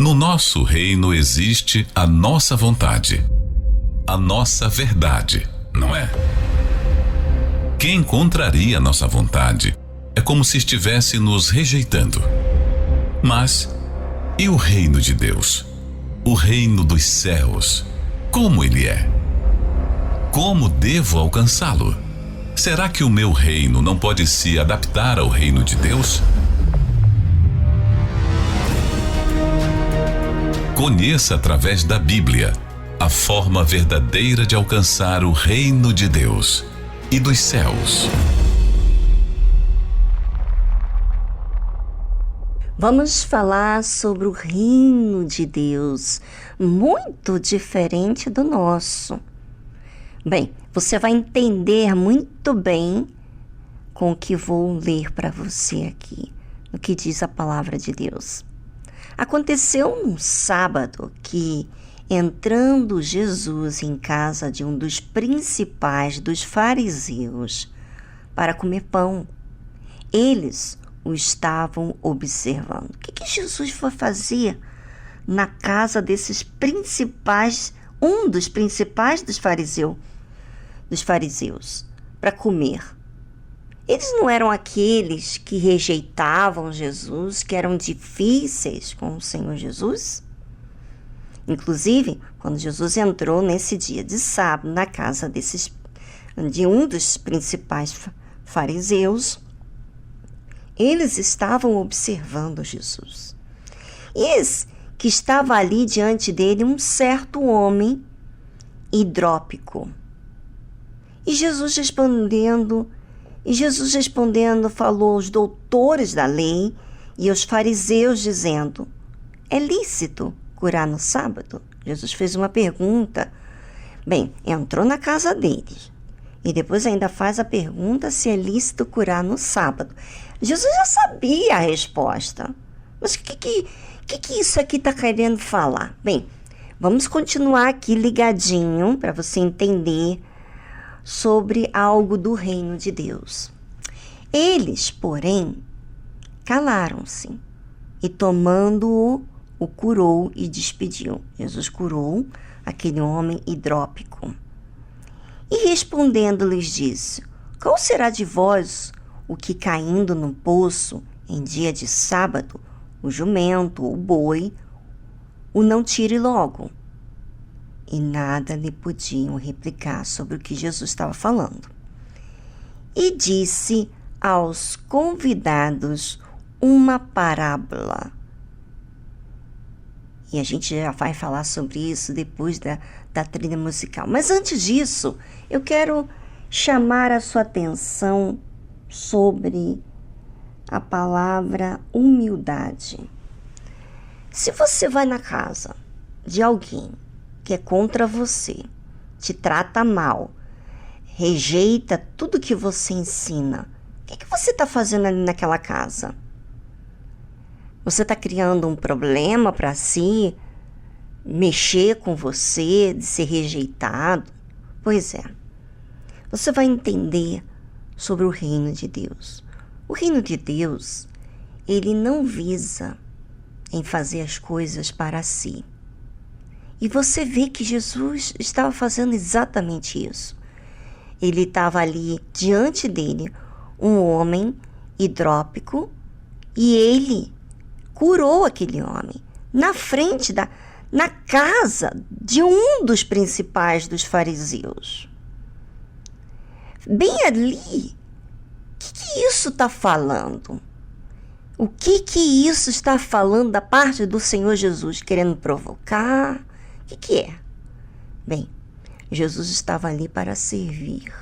No nosso reino existe a nossa vontade, a nossa verdade, não é? Quem contraria nossa vontade é como se estivesse nos rejeitando. Mas, e o reino de Deus? O reino dos céus, como ele é? Como devo alcançá-lo? Será que o meu reino não pode se adaptar ao reino de Deus? Conheça através da Bíblia a forma verdadeira de alcançar o reino de Deus e dos céus. Vamos falar sobre o reino de Deus, muito diferente do nosso. Bem, você vai entender muito bem com o que vou ler para você aqui, no que diz a palavra de Deus. Aconteceu um sábado que, entrando Jesus em casa de um dos principais dos fariseus para comer pão, eles o estavam observando. O que Jesus foi fazer na casa desses principais, um dos principais dos fariseus, para comer? Eles não eram aqueles que rejeitavam Jesus, que eram difíceis com o Senhor Jesus? Inclusive, quando Jesus entrou nesse dia de sábado na casa de um dos principais fariseus, eles estavam observando Jesus. Eis que estava ali diante dele um certo homem hidrópico. E Jesus respondendo, falou aos doutores da lei e aos fariseus, dizendo: é lícito curar no sábado? Jesus fez uma pergunta. Bem, entrou na casa deles e depois ainda faz a pergunta se é lícito curar no sábado. Jesus já sabia a resposta. Mas o que isso aqui está querendo falar? Bem, vamos continuar aqui ligadinho para você entender sobre algo do reino de Deus. Eles, porém, calaram-se e tomando-o, o curou e despediu. Jesus curou aquele homem hidrópico. E respondendo-lhes disse: qual será de vós o que, caindo no poço em dia de sábado, o jumento ou o boi, o não tire logo? E nada lhe podiam replicar sobre o que Jesus estava falando. E disse aos convidados uma parábola. E a gente já vai falar sobre isso depois da trilha musical. Mas antes disso, eu quero chamar a sua atenção sobre a palavra humildade. Se você vai na casa de alguém que é contra você, te trata mal, rejeita tudo que você ensina, o que você está fazendo ali naquela casa? Você está criando um problema para si, mexer com você, de ser rejeitado? Pois é, você vai entender sobre o reino de Deus. O reino de Deus, ele não visa em fazer as coisas para si. E você vê que Jesus estava fazendo exatamente isso. Ele estava ali, diante dele, um homem hidrópico, e ele curou aquele homem na frente na casa de um dos principais dos fariseus. Bem ali, o que isso está falando? O que isso está falando da parte do Senhor Jesus? Querendo provocar? O que é? Bem, Jesus estava ali para servir,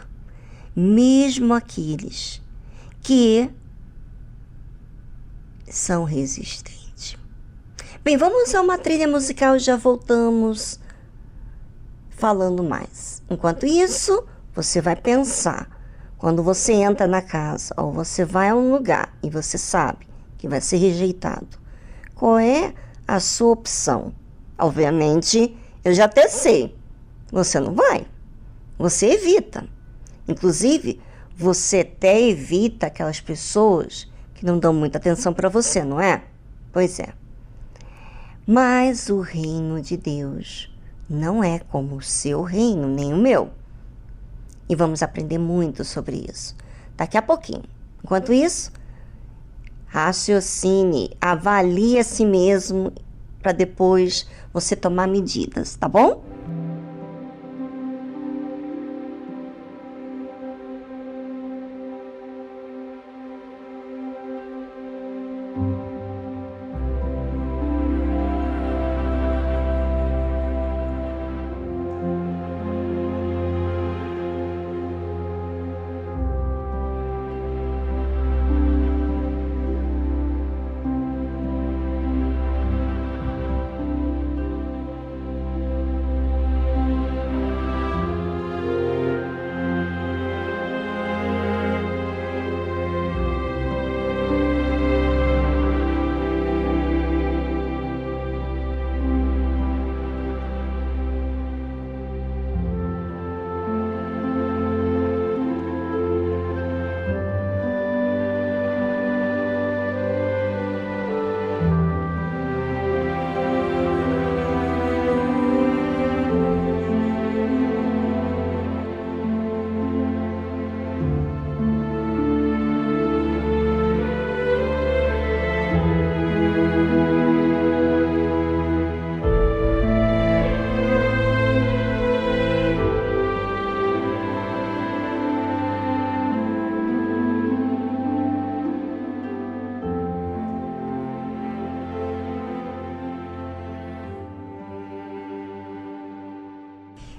mesmo aqueles que são resistentes. Bem, vamos a uma trilha musical e já voltamos falando mais. Enquanto isso, você vai pensar, quando você entra na casa ou você vai a um lugar e você sabe que vai ser rejeitado, qual é a sua opção? Obviamente, eu já até sei, você não vai, você evita. Inclusive, você até evita aquelas pessoas que não dão muita atenção para você, não é? Pois é. Mas o reino de Deus não é como o seu reino, nem o meu. E vamos aprender muito sobre isso daqui a pouquinho. Enquanto isso, raciocine, avalie a si mesmo para depois você tomar medidas, tá bom?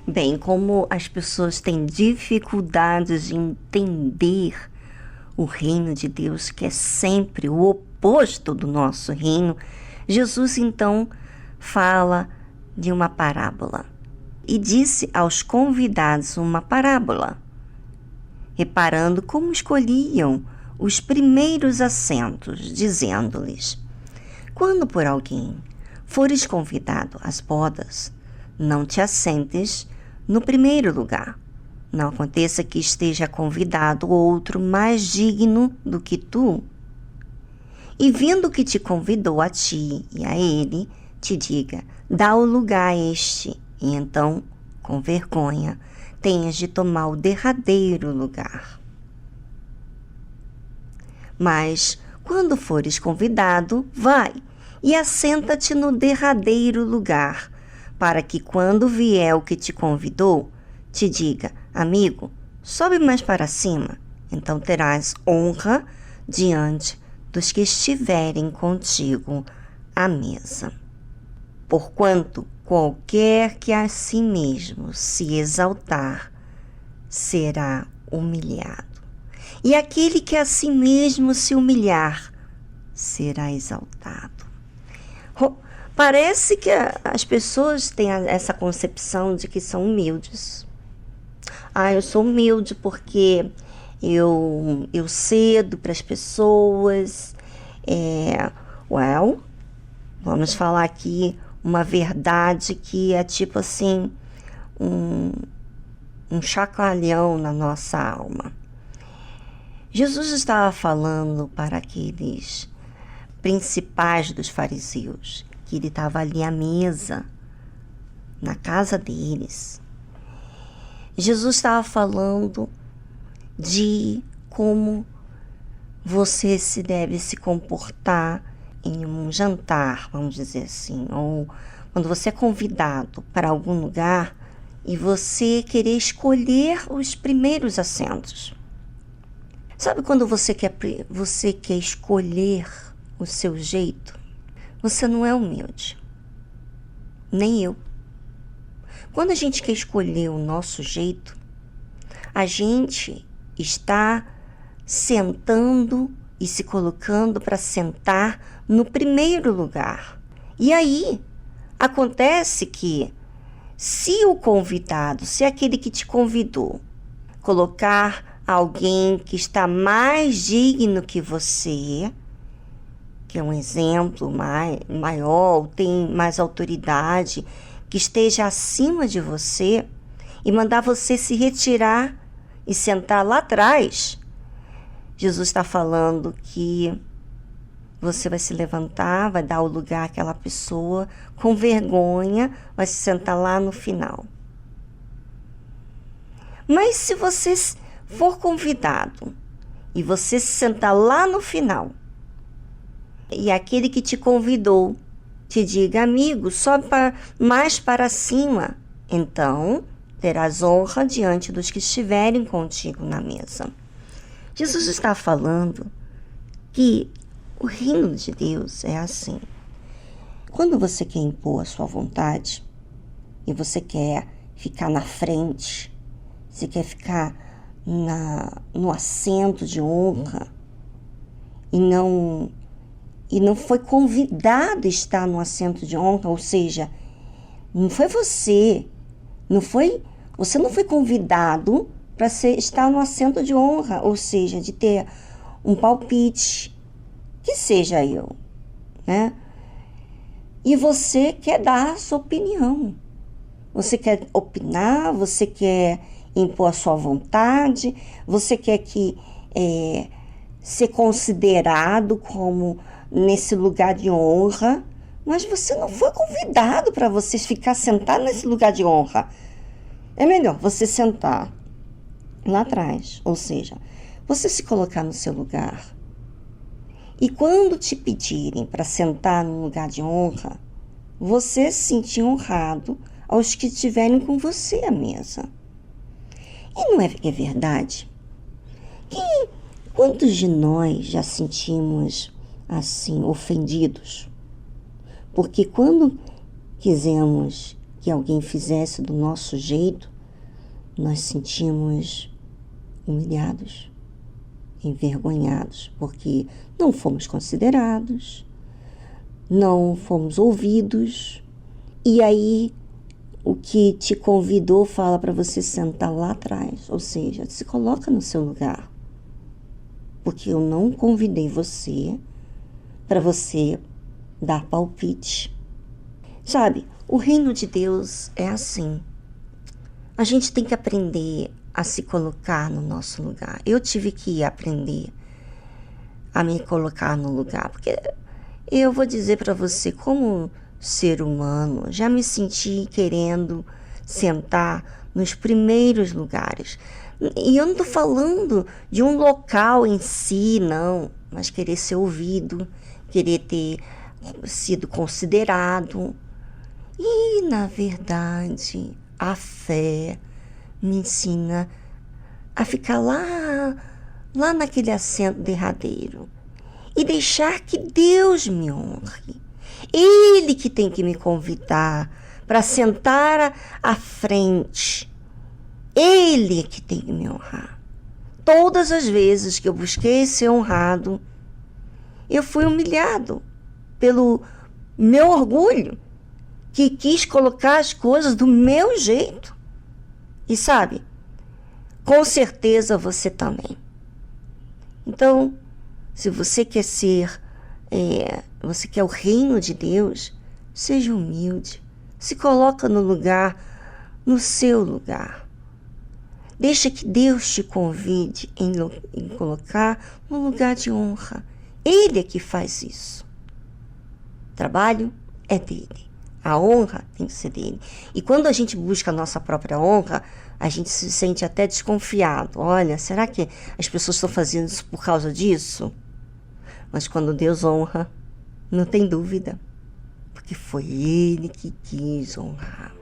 Bem, como as pessoas têm dificuldades de entender o reino de Deus, que é sempre o oposto do nosso reino, Jesus então fala de uma parábola e disse aos convidados uma parábola, reparando como escolhiam os primeiros assentos, dizendo-lhes: quando por alguém fores convidado às bodas, não te assentes no primeiro lugar. Não aconteça que esteja convidado outro mais digno do que tu, e vindo que te convidou a ti e a ele, te diga: dá o lugar a este, e então, com vergonha, tenhas de tomar o derradeiro lugar. Mas, quando fores convidado, vai e assenta-te no derradeiro lugar, para que quando vier o que te convidou, te diga: amigo, sobe mais para cima, então terás honra diante dos que estiverem contigo à mesa. Porquanto qualquer que a si mesmo se exaltar, será humilhado, e aquele que a si mesmo se humilhar, será exaltado. Parece que as pessoas têm essa concepção de que são humildes. Eu sou humilde porque eu cedo para as pessoas. Vamos falar aqui uma verdade que é tipo assim, um chacoalhão na nossa alma. Jesus estava falando para aqueles principais dos fariseus, que ele estava ali à mesa, na casa deles. Jesus estava falando de como você se deve se comportar em um jantar, vamos dizer assim, ou quando você é convidado para algum lugar e você querer escolher os primeiros assentos. Sabe quando você quer escolher o seu jeito? Você não é humilde, nem eu. Quando a gente quer escolher o nosso jeito, a gente está sentando e se colocando para sentar no primeiro lugar. E aí, acontece que se o convidado, se aquele que te convidou, colocar alguém que está mais digno que você, que é um exemplo maior, tem mais autoridade, que esteja acima de você, e mandar você se retirar e sentar lá atrás, Jesus está falando que você vai se levantar, vai dar o lugar àquela pessoa, com vergonha, vai se sentar lá no final. Mas se você for convidado e você se sentar lá no final, e aquele que te convidou te diga: amigo, sobe mais para cima, então terás honra diante dos que estiverem contigo na mesa. Jesus está falando que o reino de Deus é assim. Quando você quer impor a sua vontade e você quer ficar na frente, você quer ficar no assento de honra e não foi convidado a estar no assento de honra, ou seja, não foi você não foi convidado para estar no assento de honra, ou seja, de ter um palpite, que seja eu, né? E você quer dar a sua opinião, você quer opinar, você quer impor a sua vontade, você quer ser considerado como nesse lugar de honra, mas você não foi convidado para você ficar sentado nesse lugar de honra. É melhor você sentar lá atrás, ou seja, você se colocar no seu lugar. E quando te pedirem para sentar no lugar de honra, você se sentir honrado aos que estiverem com você à mesa. E não é verdade que quantos de nós já sentimos assim ofendidos? Porque quando quisemos que alguém fizesse do nosso jeito, nós sentimos humilhados, envergonhados, porque não fomos considerados, não fomos ouvidos, e aí o que te convidou fala para você sentar lá atrás, ou seja, se coloca no seu lugar, porque eu não convidei você para você dar palpite. Sabe, o reino de Deus é assim. A gente tem que aprender a se colocar no nosso lugar. Eu tive que aprender a me colocar no lugar, porque eu vou dizer para você, como ser humano, já me senti querendo sentar nos primeiros lugares. E eu não estou falando de um local em si, não, mas querer ser ouvido, querer ter sido considerado. E, na verdade, a fé me ensina a ficar lá naquele assento derradeiro e deixar que Deus me honre. Ele que tem que me convidar para sentar à frente. Ele que tem que me honrar. Todas as vezes que eu busquei ser honrado, eu fui humilhado pelo meu orgulho, que quis colocar as coisas do meu jeito. E sabe, com certeza você também. Então, se você quer você quer o reino de Deus, seja humilde, se coloca no seu lugar. Deixa que Deus te convide em colocar no lugar de honra. Ele é que faz isso. O trabalho é dele. A honra tem que ser dele. E quando a gente busca a nossa própria honra, a gente se sente até desconfiado. Olha, será que as pessoas estão fazendo isso por causa disso? Mas quando Deus honra, não tem dúvida, porque foi Ele que quis honrar.